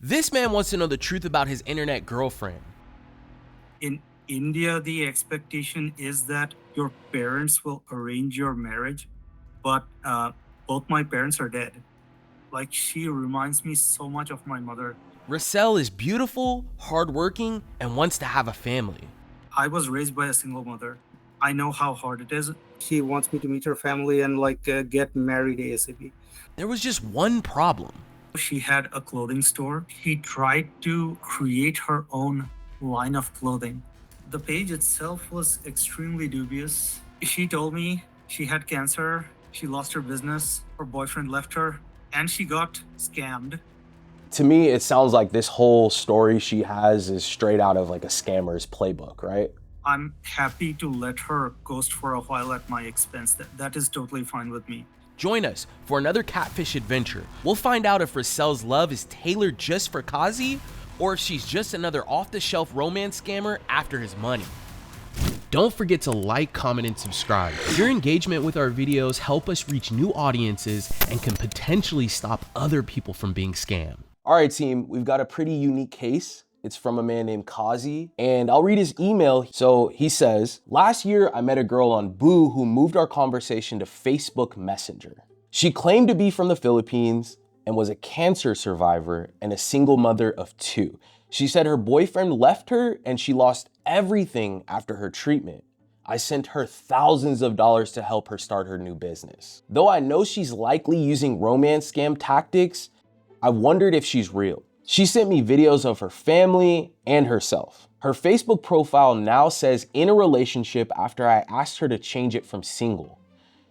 This man wants to know the truth about his internet girlfriend. In India, the expectation is that your parents will arrange your marriage, but both my parents are dead. Like, she reminds me so much of my mother. Russell is beautiful, hardworking, and wants to have a family. I was raised by a single mother. I know how hard it is. She wants me to meet her family and get married ASAP. There was just one problem. She had a clothing store. She tried to create her own line of clothing. The page itself was extremely dubious. She told me she had cancer, she lost her business, her boyfriend left her, and she got scammed. To me, it sounds like this whole story she has is straight out of like a scammer's playbook, right? I'm happy to let her ghost for a while at my expense. That is totally fine with me. Join us for another Catfish adventure. We'll find out if Russell's love is tailored just for Kazi, or if she's just another off-the-shelf romance scammer after his money. Don't forget to like, comment, and subscribe. Your engagement with our videos help us reach new audiences and can potentially stop other people from being scammed. All right, team, we've got a pretty unique case. It's from a man named Kazi, and I'll read his email. So he says, last year I met a girl on Boo who moved our conversation to Facebook Messenger. She claimed to be from the Philippines and was a cancer survivor and a single mother of 2. She said her boyfriend left her and she lost everything after her treatment. I sent her thousands of dollars to help her start her new business. Though I know she's likely using romance scam tactics, I wondered if she's real. She sent me videos of her family and herself. Her Facebook profile now says in a relationship after I asked her to change it from single.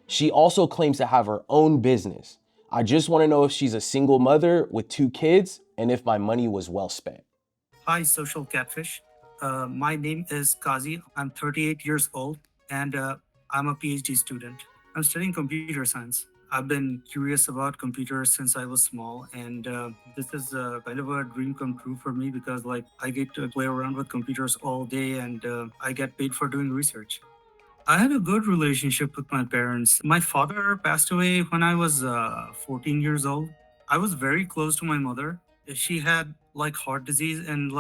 She also claims to have her own business. I just want to know if she's a single mother with 2 kids and if my money was well spent. Hi, social catfish. My name is Kazi. I'm 38 years old and I'm a PhD student. I'm studying computer science. I've been curious about computers since I was small, and this is kind of a dream come true for me because I get to play around with computers all day and I get paid for doing research. I had a good relationship with my parents. My father passed away when I was 14 years old. I was very close to my mother. She had heart disease and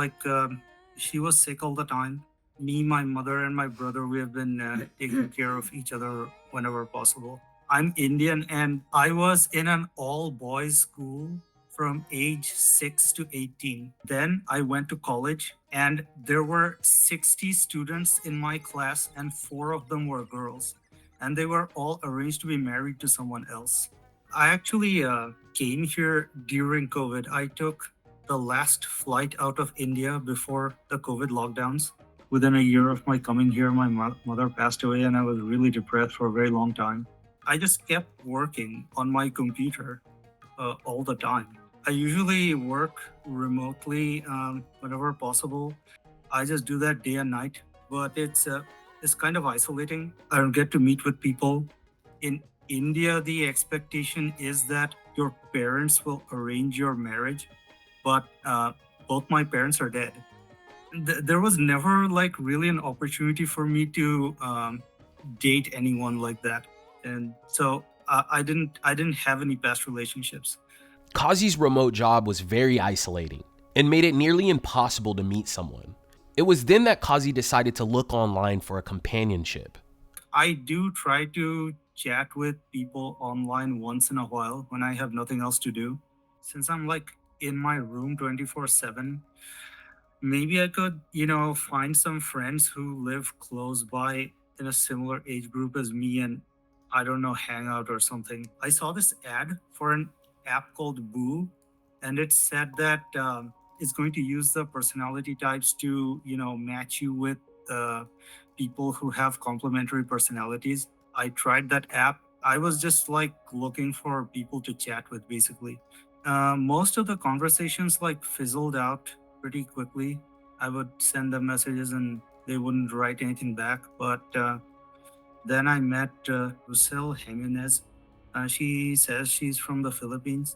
she was sick all the time. Me, my mother, and my brother, we have been taking care of each other whenever possible. I'm Indian and I was in an all boys school from age 6 to 18. Then I went to college and there were 60 students in my class and 4 of them were girls. And they were all arranged to be married to someone else. I actually came here during COVID. I took the last flight out of India before the COVID lockdowns. Within a year of my coming here, my mother passed away and I was really depressed for a very long time. I just kept working on my computer all the time. I usually work remotely whenever possible. I just do that day and night, but it's kind of isolating. I don't get to meet with people. In India, the expectation is that your parents will arrange your marriage, but both my parents are dead. There was never really an opportunity for me to date anyone like that. And so I didn't have any past relationships. Kazi's remote job was very isolating and made it nearly impossible to meet someone. It was then that Kazi decided to look online for a companionship. I do try to chat with people online once in a while when I have nothing else to do. Since I'm in my room 24/7, maybe I could, find some friends who live close by in a similar age group as me and I don't know, Hangout or something. I saw this ad for an app called Boo, and it said that it's going to use the personality types to, match you with people who have complementary personalities. I tried that app. I was just looking for people to chat with, basically. Most of the conversations fizzled out pretty quickly. I would send them messages and they wouldn't write anything back, but then I met Russell Jimenez. She says she's from the Philippines.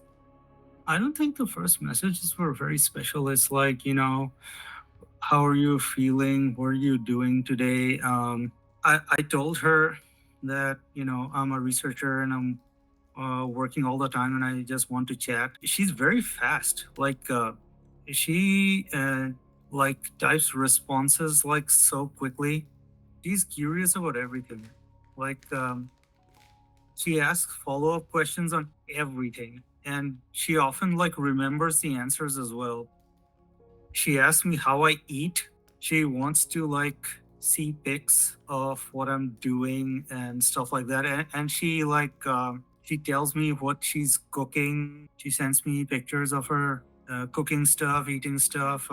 I don't think the first messages were very special. It's how are you feeling? What are you doing today? I told her that, I'm a researcher and I'm working all the time and I just want to chat. She's very fast. She like types responses like so quickly. She's curious about everything. Like she asks follow-up questions on everything, and she often like remembers the answers as well. She asks me how I eat. She wants to like see pics of what I'm doing and stuff like that. And she like she tells me what she's cooking. She sends me pictures of her cooking stuff, eating stuff,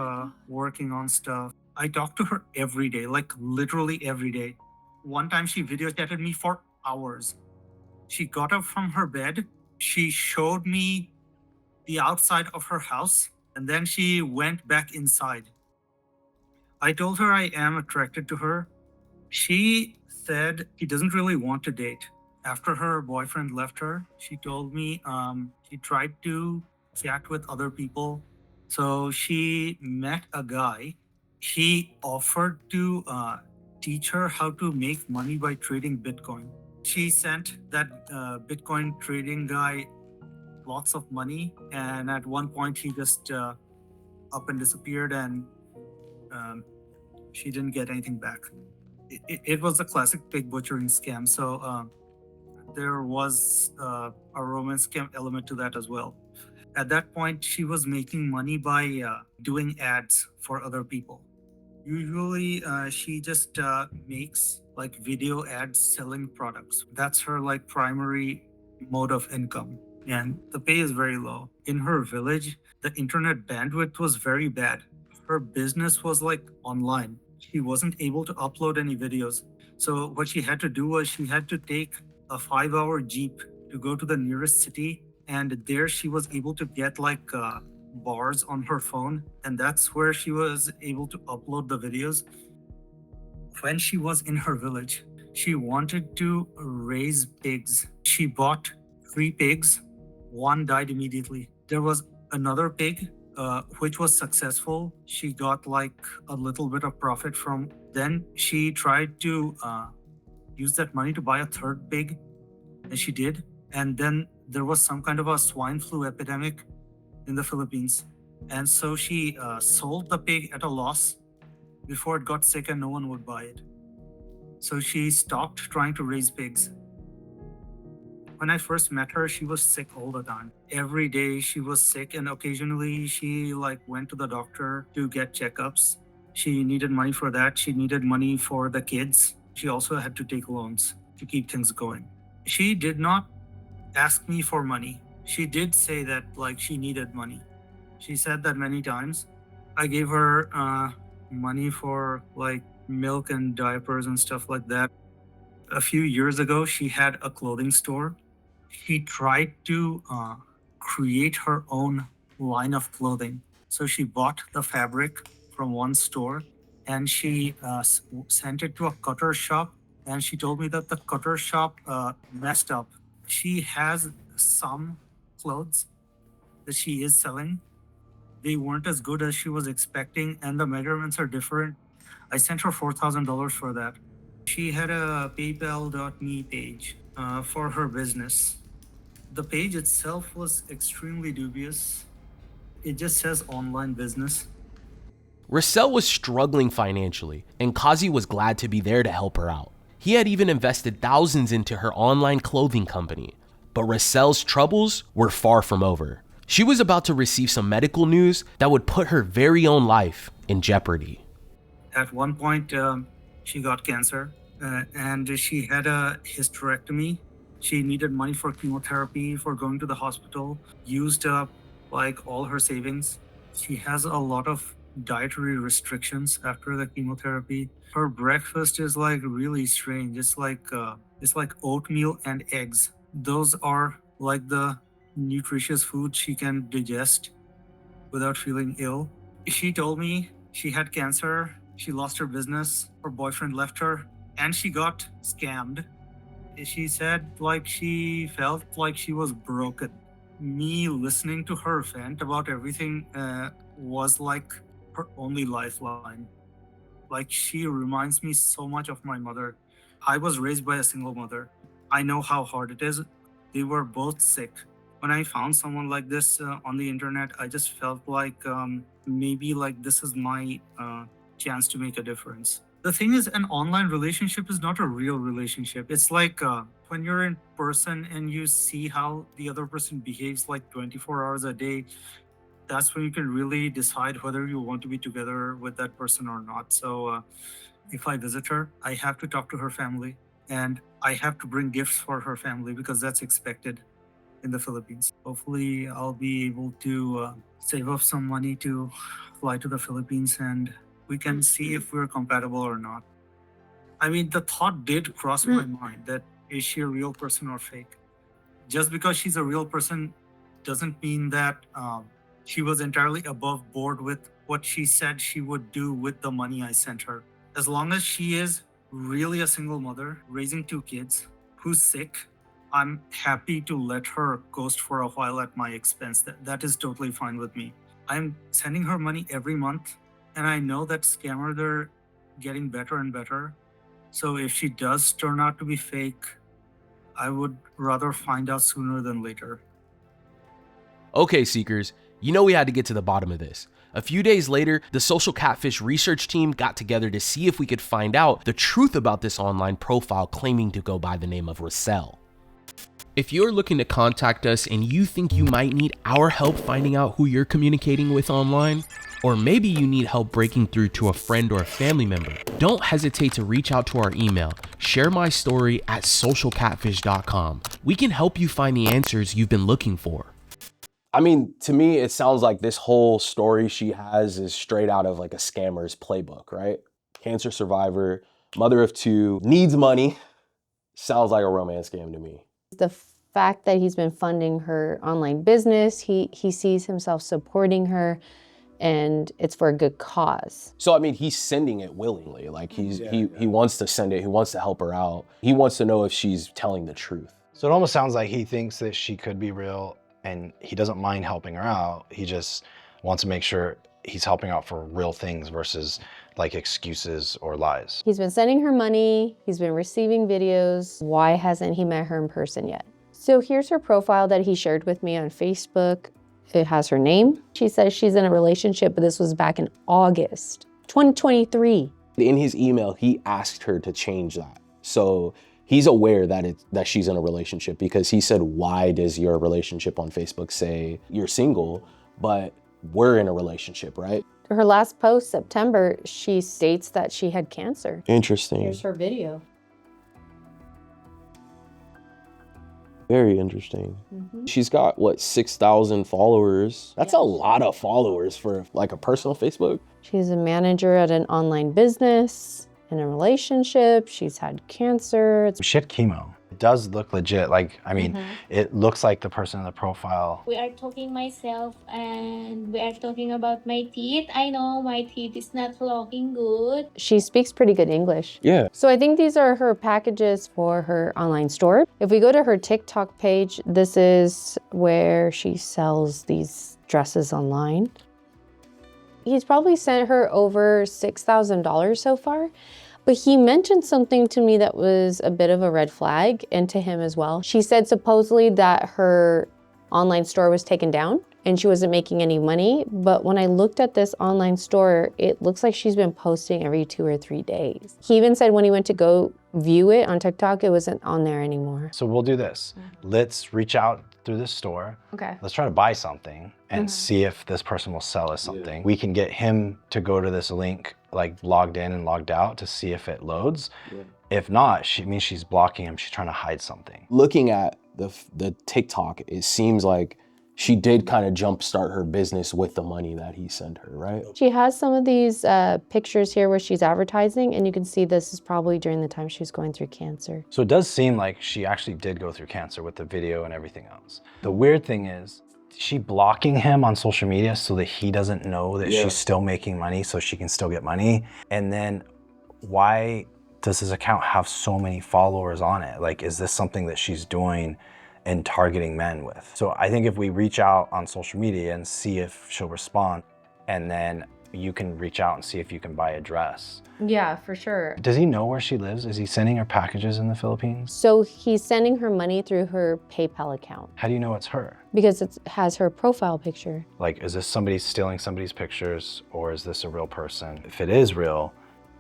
working on stuff. I talk to her every day, like literally every day. One time she video chatted me for hours. She got up from her bed. She showed me the outside of her house, and then she went back inside. I told her I am attracted to her. She said she doesn't really want to date. After her boyfriend left her, she told me she tried to chat with other people. So she met a guy. He offered to teach her how to make money by trading Bitcoin. She sent that Bitcoin trading guy lots of money, and at one point he just up and disappeared, and um, she didn't get anything back. It was a classic pig butchering scam, so there was a romance scam element to that as well. At that point, she was making money by doing ads for other people. Usually, she just makes like video ads selling products. That's her like primary mode of income, and the pay is very low. In her village, the internet bandwidth was very bad. Her business was like online. She wasn't able to upload any videos. So what she had to do was she had to take a 5-hour jeep to go to the nearest city, and there she was able to get like bars on her phone, and that's where she was able to upload the videos. When she was in her village, she wanted to raise pigs. She bought 3 pigs. One died immediately. There was another pig which was successful. She got like a little bit of profit from. Then she tried to use that money to buy a third pig, and she did. And then there was some kind of a swine flu epidemic in the Philippines. And so she sold the pig at a loss before it got sick and no one would buy it. So she stopped trying to raise pigs. When I first met her, she was sick all the time. Every day she was sick, and occasionally she like went to the doctor to get checkups. She needed money for that. She needed money for the kids. She also had to take loans to keep things going. She did not ask me for money. She did say that like she needed money. She said that many times. I gave her money for like milk and diapers and stuff like that. A few years ago, she had a clothing store. She tried to create her own line of clothing. So she bought the fabric from one store, and she sent it to a cutter shop. And she told me that the cutter shop messed up. She has some clothes that she is selling. They weren't as good as she was expecting, and the measurements are different. I sent her $4,000 for that. She had a paypal.me page for her business. The page itself was extremely dubious. It just says online business. Russell was struggling financially, and Kazi was glad to be there to help her out. He had even invested thousands into her online clothing company, but Russell's troubles were far from over. She was about to receive some medical news that would put her very own life in jeopardy. At one point, she got cancer, and she had a hysterectomy. She needed money for chemotherapy, for going to the hospital, used up like all her savings. She has a lot of dietary restrictions after the chemotherapy. Her breakfast is like really strange. It's like oatmeal and eggs. Those are like the nutritious food she can digest without feeling ill. She told me she had cancer, she lost her business, her boyfriend left her, and she got scammed. She said like she felt like she was broken. Me listening to her vent about everything was like her only lifeline. Like she reminds me so much of my mother. I was raised by a single mother. I know how hard it is. They were both sick When I found someone like this on the internet, I just felt like maybe like this is my chance to make a difference. The thing is, an online relationship is not a real relationship. It's like when you're in person and you see how the other person behaves like 24 hours a day, that's when you can really decide whether you want to be together with that person or not. So if I visit her, I have to talk to her family and I have to bring gifts for her family because that's expected in the Philippines. Hopefully, I'll be able to save up some money to fly to the Philippines and we can see if we're compatible or not. I mean, the thought did cross my mind that is she a real person or fake? Just because she's a real person doesn't mean that she was entirely above board with what she said she would do with the money I sent her. As long as she is really a single mother raising 2 kids who's sick, I'm happy to let her ghost for a while at my expense. That is totally fine with me. I'm sending her money every month, and I know that scammers are getting better and better. So if she does turn out to be fake, I would rather find out sooner than later. Okay, Seekers, you know we had to get to the bottom of this. A few days later, the Social Catfish research team got together to see if we could find out the truth about this online profile claiming to go by the name of Russell. If you're looking to contact us and you think you might need our help finding out who you're communicating with online, or maybe you need help breaking through to a friend or a family member, don't hesitate to reach out to our email, sharemystory@socialcatfish.com. We can help you find the answers you've been looking for. I mean, to me, it sounds like this whole story she has is straight out of like a scammer's playbook, right? Cancer survivor, mother of 2, needs money. Sounds like a romance scam to me. The fact that he's been funding her online business, he sees himself supporting her, and it's for a good cause. So, I mean, he's sending it willingly. Like he wants to send it. He wants to help her out. He wants to know if she's telling the truth. So it almost sounds like he thinks that she could be real and he doesn't mind helping her out. He just wants to make sure he's helping out for real things versus like excuses or lies. He's been sending her money. He's been receiving videos. Why hasn't he met her in person yet? So here's her profile that he shared with me on Facebook. It has her name. She says she's in a relationship, but this was back in August 2023. In his email, he asked her to change that. So he's aware that she's in a relationship because he said, why does your relationship on Facebook say you're single, but we're in a relationship, right? Her last post, September, she states that she had cancer. Interesting. Here's her video. Very interesting. Mm-hmm. She's got, what, 6,000 followers? That's a lot of followers for like a personal Facebook. She's a manager at an online business, in a relationship. She's had cancer. She had chemo. It does look legit. Like, I mean, it looks like the person in the profile. We are talking myself and we are talking about my teeth. I know my teeth is not looking good. She speaks pretty good English. Yeah. So I think these are her packages for her online store. If we go to her TikTok page, this is where she sells these dresses online. He's probably sent her over $6,000 so far. But he mentioned something to me that was a bit of a red flag, and to him as well. She said supposedly that her online store was taken down and she wasn't making any money. But when I looked at this online store, it looks like she's been posting every 2 or 3 days. He even said when he went to go view it on TikTok, it wasn't on there anymore. So we'll do this. Let's reach out through this store. Okay. Let's try to buy something and see if this person will sell us something. We can get him to go to this link, like logged in and logged out, to see if it loads. If not, she means she's blocking him. She's trying to hide something. Looking at the TikTok, it seems like she did kind of jumpstart her business with the money that he sent her, right? She has some of these pictures here where she's advertising, and you can see this is probably during the time she was going through cancer. So it does seem like she actually did go through cancer with the video and everything else. The weird thing is, she blocking him on social media so that he doesn't know that she's still making money so she can still get money. And then why does his account have so many followers on it? Like, is this something that she's doing and targeting men with? So I think if we reach out on social media and see if she'll respond, and then you can reach out and see if you can buy a dress. Yeah, for sure. Does he know where she lives? Is he sending her packages in the Philippines? So he's sending her money through her PayPal account How do you know it's her? because it has her profile picture. Like, is this somebody stealing somebody's pictures, or is this a real person? If it is real,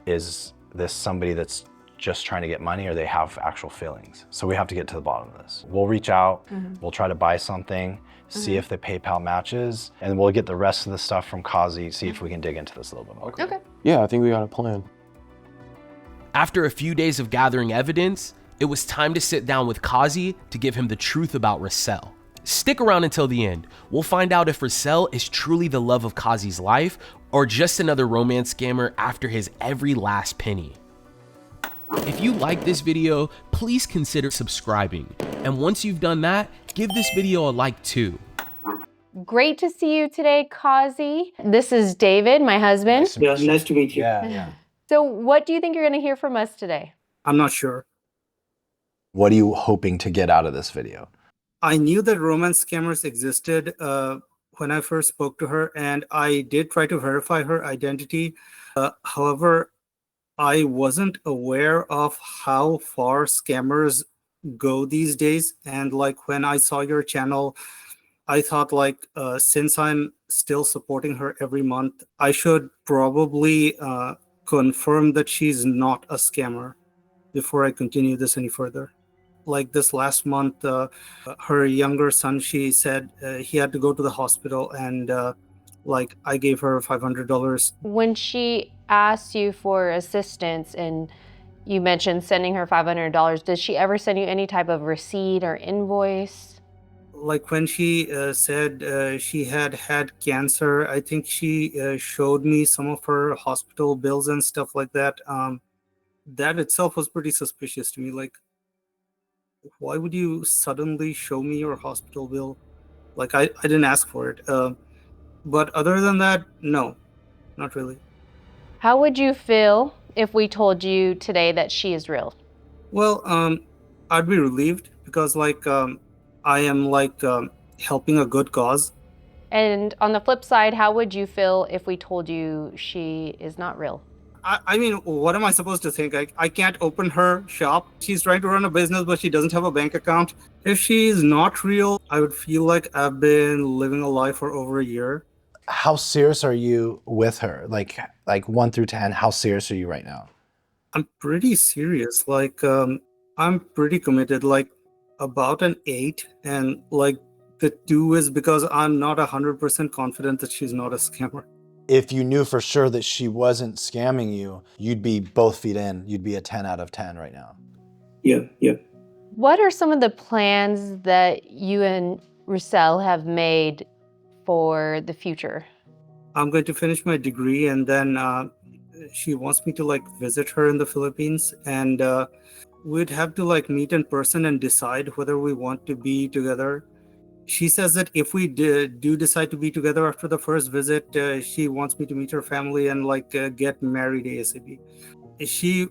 is this somebody that's just trying to get money, or they have actual feelings? So we have to get to the bottom of this. We'll reach out, we'll try to buy something, see if the PayPal matches, and we'll get the rest of the stuff from Kazi, see if we can dig into this a little bit more. Okay. Yeah, I think we got a plan. After a few days of gathering evidence, it was time to sit down with Kazi to give him the truth about Russell. Stick around until the end. We'll find out if Russell is truly the love of Kazi's life or just another romance scammer after his every last penny. If you like this video, please consider subscribing. And once you've done that, give this video a like too. Great to see you today, Kazi. This is David, my husband. Yeah, nice to meet you. Yeah. So what do you think you're going to hear from us today? I'm not sure. What are you hoping to get out of this video? I knew that romance scammers existed when I first spoke to her, and I did try to verify her identity. However, I wasn't aware of how far scammers go these days. And like when I saw your channel, I thought like since I'm still supporting her every month, I should probably confirm that she's not a scammer before I continue this any further. Like this last month, her younger son, she said he had to go to the hospital, and like I gave her $500. When she asked you for assistance and you mentioned sending her $500, did she ever send you any type of receipt or invoice? Like when she said she had cancer, I think she showed me some of her hospital bills and stuff like that. That itself was pretty suspicious to me. Like, why would you suddenly show me your hospital bill? Like, I didn't ask for it. But other than that, no, not really. How would you feel if we told you today that she is real? Well, I'd be relieved because like I am like helping a good cause. And on the flip side, how would you feel if we told you she is not real? I mean, what am I supposed to think? I can't open her shop. She's trying to run a business, but she doesn't have a bank account. If she's not real, I would feel like I've been living a lie for over a year. How serious are you with her? Like 1 through 10, how serious are you right now? I'm pretty serious. Like, I'm pretty committed, like about an 8. And like the 2 is because I'm not 100% confident that she's not a scammer. If you knew for sure that she wasn't scamming you, you'd be both feet in. You'd be a 10 out of 10 right now. Yeah. What are some of the plans that you and Russell have made for the future? I'm going to finish my degree, and then she wants me to like visit her in the Philippines, and we'd have to like meet in person and decide whether we want to be together. She says that if we do decide to be together after the first visit, she wants me to meet her family and like get married ASAP. She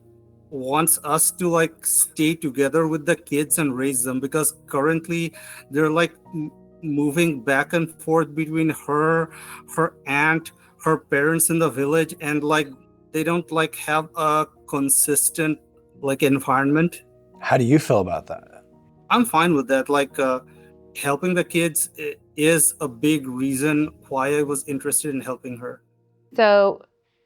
wants us to like stay together with the kids and raise them, because currently they're like moving back and forth between her aunt, her parents in the village, and like they don't like have a consistent like environment. How do you feel about that? I'm fine with that. Like helping the kids is a big reason why I was interested in helping her. So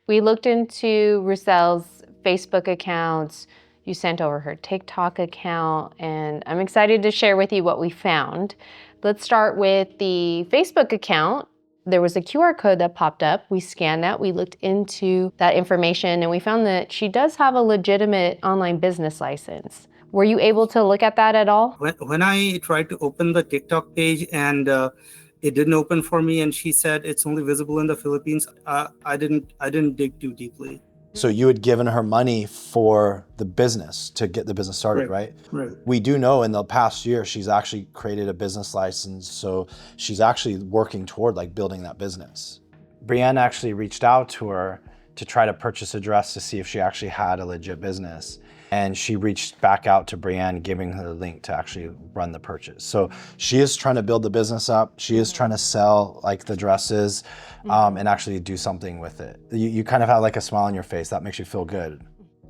we looked into Russell's Facebook accounts. You sent over her TikTok account, and I'm excited to share with you what we found. Let's start with the Facebook account. There was a QR code that popped up. We scanned that. We looked into that information, and we found that she does have a legitimate online business license. Were you able to look at that at all? When I tried to open the TikTok page and it didn't open for me, and she said it's only visible in the Philippines, I didn't dig too deeply. So you had given her money for the business to get the business started, right? Right. We do know in the past year, she's actually created a business license. So she's actually working toward like building that business. Brienne actually reached out to her to try to purchase a dress to see if she actually had a legit business. And she reached back out to Brienne, giving her the link to actually run the purchase. So she is trying to build the business up. She is trying to sell like the dresses and actually do something with it. You kind of have like a smile on your face. That makes you feel good.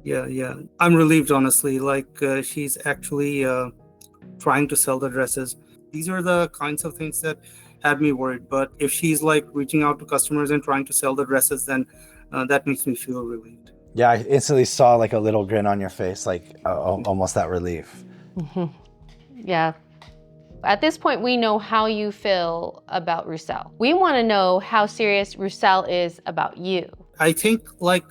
Yeah. I'm relieved, honestly. Like she's actually trying to sell the dresses. These are the kinds of things that had me worried. But if she's like reaching out to customers and trying to sell the dresses, then that makes me feel relieved. Yeah, I instantly saw like a little grin on your face, like almost that relief. Yeah. At this point, we know how you feel about Roussel. We want to know how serious Roussel is about you. I think like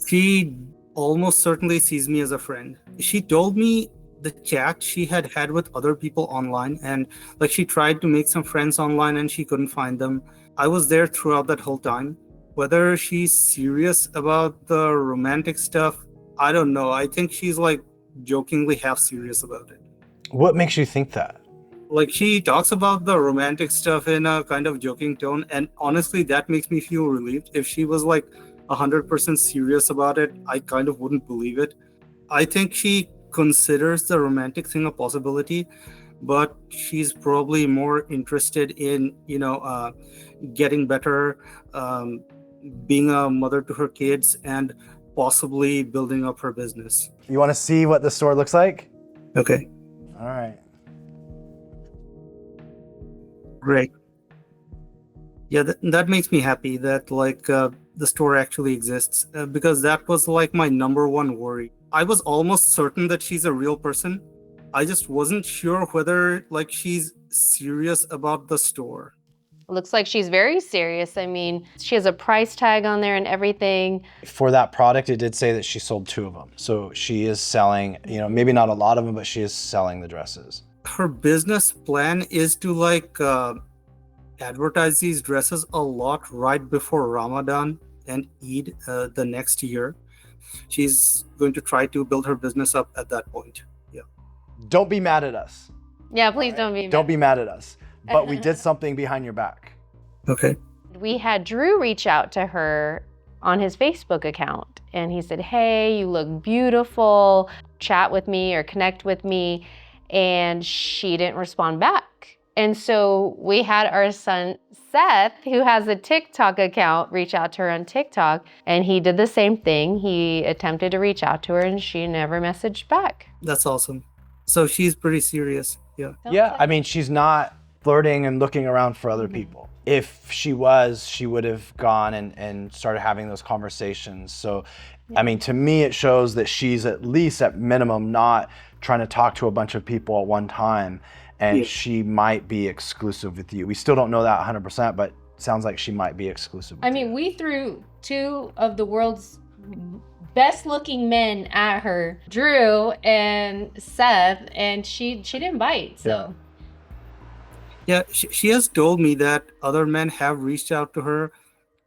she almost certainly sees me as a friend. She told me the chat she had with other people online, and like she tried to make some friends online and she couldn't find them. I was there throughout that whole time. Whether she's serious about the romantic stuff, I don't know. I think she's like jokingly half serious about it. What makes you think that? Like she talks about the romantic stuff in a kind of joking tone, and honestly that makes me feel relieved. If she was like 100% serious about it, I kind of wouldn't believe it. I think she considers the romantic thing a possibility, but she's probably more interested in getting better, being a mother to her kids, and possibly building up her business. You want to see what the store looks like? Okay, All right. great. Yeah, that makes me happy that like the store actually exists, because that was like my number one worry. I was almost certain that she's a real person. I just wasn't sure whether like she's serious about the store. It looks like she's very serious. I mean, she has a price tag on there and everything. For that product, it did say that she sold 2 of them. So she is selling, maybe not a lot of them, but she is selling the dresses. Her business plan is to like advertise these dresses a lot right before Ramadan and Eid the next year. She's going to try to build her business up at that point. Yeah. Don't be mad at us. Yeah, please don't be mad. Don't be mad at us. But we did something behind your back. Okay. We had Drew reach out to her on his Facebook account, and he said, "Hey, you look beautiful. Chat with me or connect with me." And she didn't respond back. And so we had our son Seth, who has a TikTok account, reach out to her on TikTok, and he did the same thing. He attempted to reach out to her and she never messaged back. That's awesome. So she's pretty serious. Yeah. Yeah, I mean, she's not flirting and looking around for other people. If she was, she would have gone and started having those conversations. So, I mean, to me, it shows that she's at least at minimum not trying to talk to a bunch of people at one time. And she might be exclusive with you. We still don't know that 100%, but it sounds like she might be exclusive with I mean, we threw 2 of the world's best looking men at her, Drew and Seth, and she didn't bite. So Yeah, she has told me that other men have reached out to her,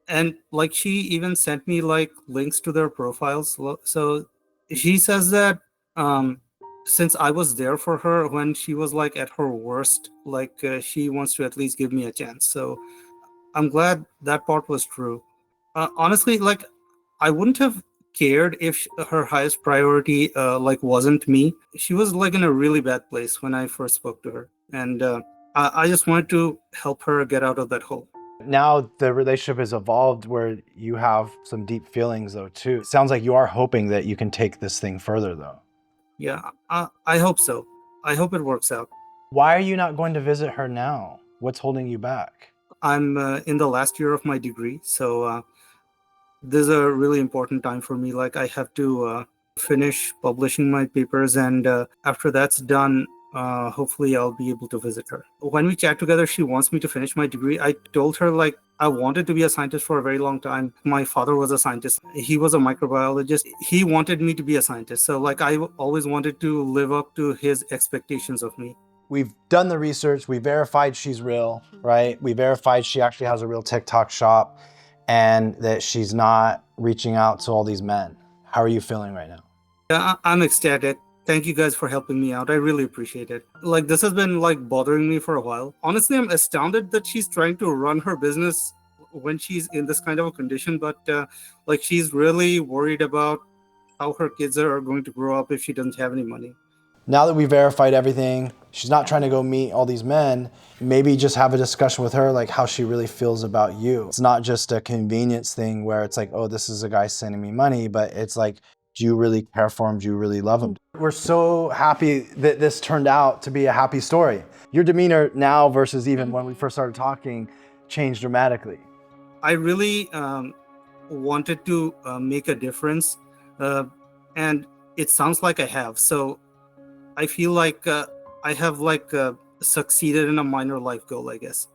and like she even sent me like links to their profiles. So she says that since I was there for her when she was like at her worst, like she wants to at least give me a chance. So I'm glad that part was true. Honestly, like I wouldn't have cared if her highest priority like wasn't me. She was like in a really bad place when I first spoke to her, and I just wanted to help her get out of that hole. Now the relationship has evolved where you have some deep feelings though too. It sounds like you are hoping that you can take this thing further though. Yeah, I hope so. I hope it works out. Why are you not going to visit her now? What's holding you back? I'm in the last year of my degree, so this is a really important time for me. Like I have to finish publishing my papers, and after that's done, hopefully I'll be able to visit her. When we chat together, she wants me to finish my degree. I told her like I wanted to be a scientist for a very long time. My father was a scientist. He was a microbiologist. He wanted me to be a scientist. So like I always wanted to live up to his expectations of me. We've done the research. We verified she's real, right? We verified she actually has a real TikTok shop and that she's not reaching out to all these men. How are you feeling right now? Yeah, I'm ecstatic. Thank you guys for helping me out. I really appreciate it. Like this has been like bothering me for a while. Honestly, I'm astounded that she's trying to run her business when she's in this kind of a condition, but like she's really worried about how her kids are going to grow up if she doesn't have any money. Now that we verified everything, she's not trying to go meet all these men. Maybe just have a discussion with her, like how she really feels about you. It's not just a convenience thing where it's like, oh, this is a guy sending me money, but it's like, do you really care for him? Do you really love him? We're so happy that this turned out to be a happy story. Your demeanor now versus even when we first started talking changed dramatically. I really wanted to make a difference, and it sounds like I have. So I feel like I have succeeded in a minor life goal, I guess.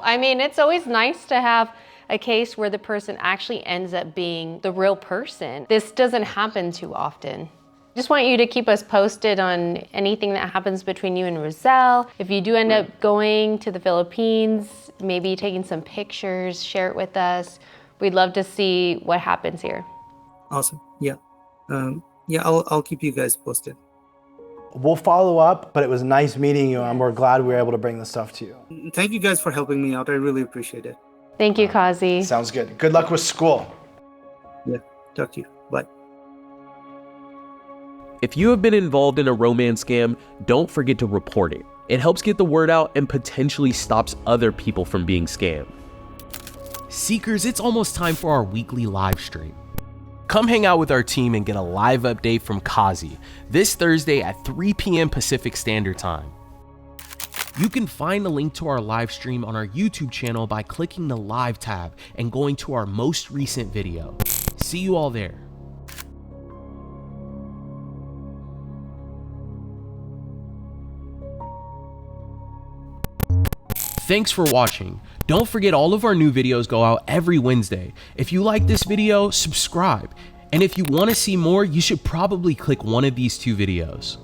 I mean, it's always nice to have a case where the person actually ends up being the real person. This doesn't happen too often. Just want you to keep us posted on anything that happens between you and Roselle. If you do end up going to the Philippines, maybe taking some pictures, share it with us. We'd love to see what happens here. Awesome. Yeah. Yeah, I'll keep you guys posted. We'll follow up, but it was nice meeting you, and we're glad we were able to bring this stuff to you. Thank you guys for helping me out. I really appreciate it. Thank you, Kazi. Sounds good. Good luck with school. Yeah. Talk to you. Bye. If you have been involved in a romance scam, don't forget to report it. It helps get the word out and potentially stops other people from being scammed. Seekers, it's almost time for our weekly live stream. Come hang out with our team and get a live update from Kazi this Thursday at 3 p.m. Pacific Standard Time. You can find a link to our live stream on our YouTube channel by clicking the live tab and going to our most recent video. See you all there. Thanks for watching. Don't forget all of our new videos go out every Wednesday. If you like this video, subscribe. And if you want to see more, you should probably click one of these two videos.